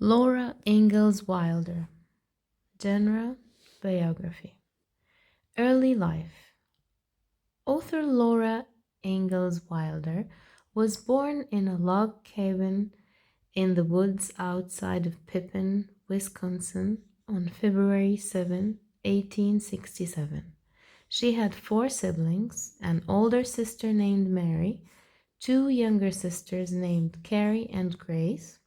Laura Ingalls Wilder. Genre: Biography. Early life. Author Laura Ingalls Wilder was born in a log cabin in the woods outside of Pippin, Wisconsin on February 7, 1867. She had four siblings: an older sister named Mary, two younger sisters named Carrie and Grace,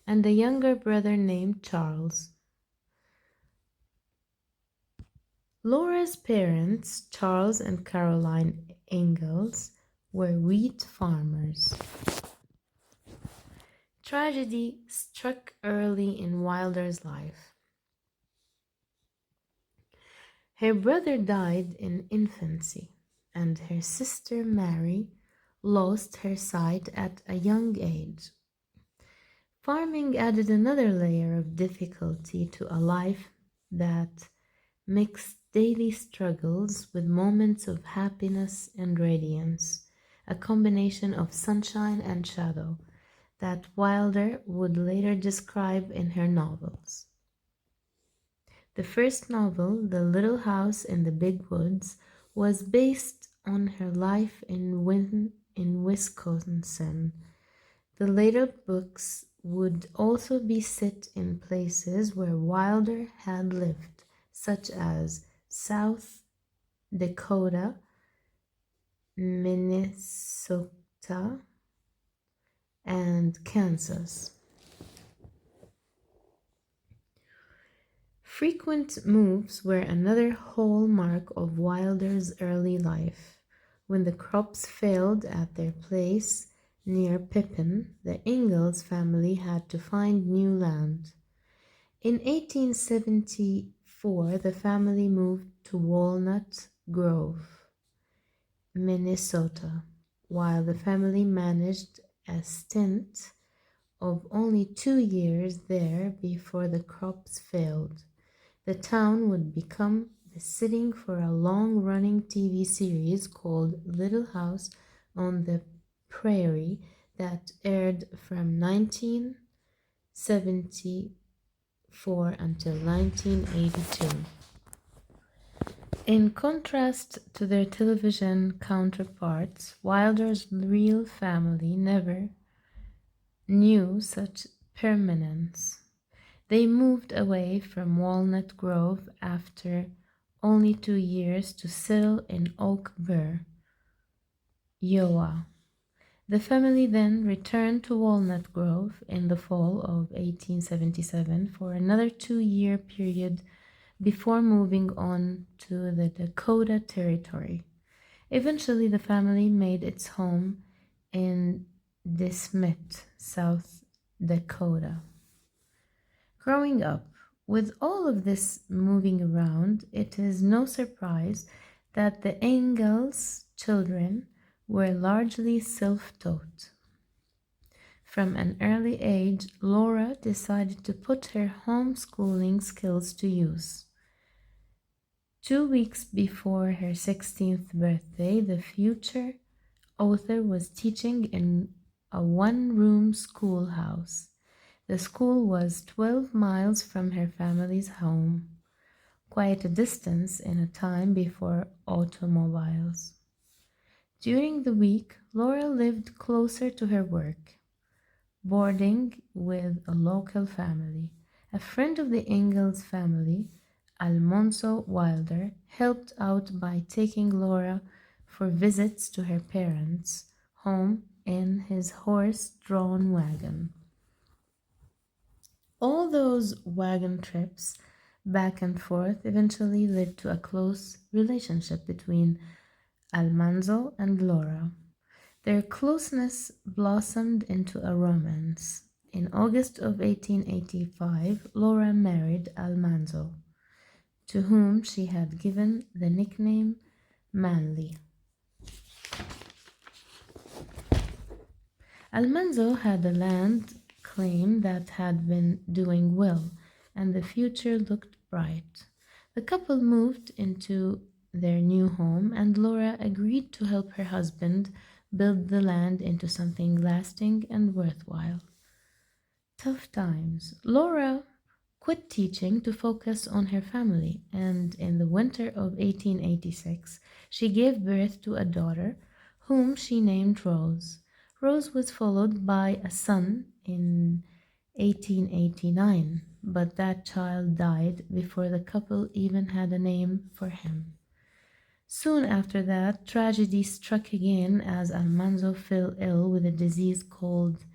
and a younger brother named Charles. Laura's parents, Charles and Caroline Ingalls, were wheat farmers. Tragedy struck early in Wilder's life. Her brother died in infancy, and her sister Mary lost her sight at a young age. Farming added another layer of difficulty to a life that mixed daily struggles with moments of happiness and radiance, a combination of sunshine and shadow that Wilder would later describe in her novels. The first novel, The Little House in the Big Woods, was based on her life in Wisconsin. The later books would also be set in places where Wilder had lived, such as South Dakota, Minnesota, and Kansas. Frequent moves were another hallmark of Wilder's early life. When the crops failed at their place near Pippin, the Ingalls family had to find new land. In 1874, the family moved to Walnut Grove, Minnesota, while the family managed a stint of only 2 years there before the crops failed. The town would become the setting for a long-running TV series called Little House on the Prairie that aired from 1974 until 1982. In contrast to their television counterparts, Wilder's real family never knew such permanence. They moved away from Walnut Grove after only 2 years to settle in Oak Burr, Iowa. The family then returned to Walnut Grove in the fall of 1877 for another 2-year period before moving on to the Dakota Territory. Eventually, the family made its home in DeSmet, South Dakota. Growing up, with all of this moving around, it is no surprise that the Ingalls children were largely self-taught. From an early age, Laura decided to put her homeschooling skills to use. 2 weeks before her 16th birthday, the future author was teaching in a one-room schoolhouse. The school was 12 miles from her family's home, quite a distance in a time before automobiles. During the week, Laura lived closer to her work, boarding with a local family. A friend of the Ingalls family, Alonzo Wilder, helped out by taking Laura for visits to her parents' home in his horse-drawn wagon. All those wagon trips back and forth eventually led to a close relationship between Almanzo and Laura. Their closeness blossomed into a romance. In August of 1885, Laura married Almanzo, to whom she had given the nickname Manly. Almanzo had a land claim that had been doing well, and the future looked bright. The couple moved into their new home, and Laura agreed to help her husband build the land into something lasting and worthwhile. Tough times. Laura quit teaching to focus on her family, and in the winter of 1886, she gave birth to a daughter whom she named Rose. Rose was followed by a son in 1889, but that child died before the couple even had a name for him. Soon after that, tragedy struck again as Almanzo fell ill with a disease called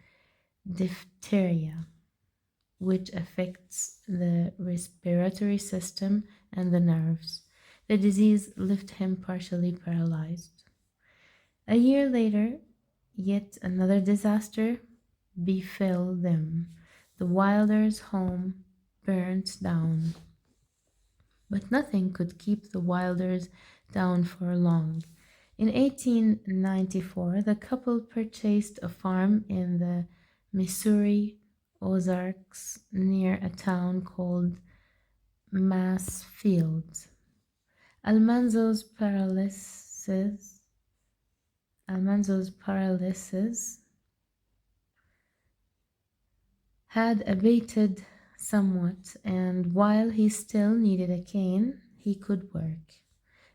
diphtheria, which affects the respiratory system and the nerves. The disease left him partially paralyzed. A year later, yet another disaster befell them. The Wilders' home burnt down. But nothing could keep the Wilders down for long. In 1894, the couple purchased a farm in the Missouri Ozarks near a town called Massfield. Almanzo's paralysis had abated somewhat, and while he still needed a cane, he could work.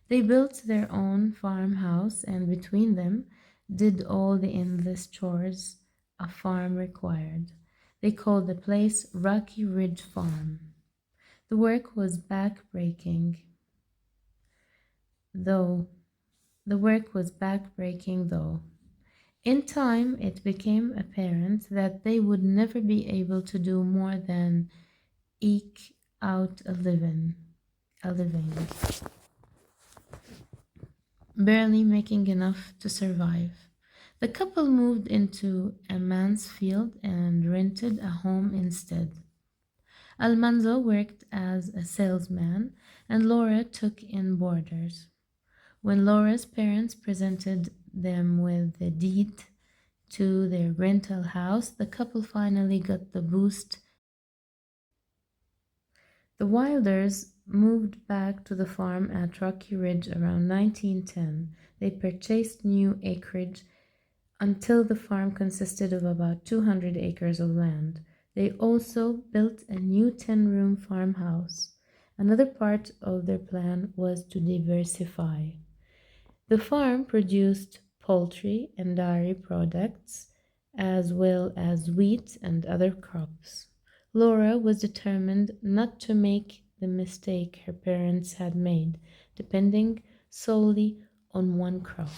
They built their own farmhouse and between them did all the endless chores a farm required. They called the place Rocky Ridge Farm. The work was back-breaking, though. In time, it became apparent that they would never be able to do more than eke out a living, barely making enough to survive. The couple moved into a Mansfield and rented a home instead. Almanzo worked as a salesman, and Laura took in boarders. When Laura's parents presented them with the deed to their rental house, the couple finally got the boost. The Wilders moved back to the farm at Rocky Ridge around 1910. They purchased new acreage until the farm consisted of about 200 acres of land. They also built a new 10-room farmhouse. Another part of their plan was to diversify. The farm produced poultry and dairy products, as well as wheat and other crops. Laura was determined not to make the mistake her parents had made, depending solely on one crop.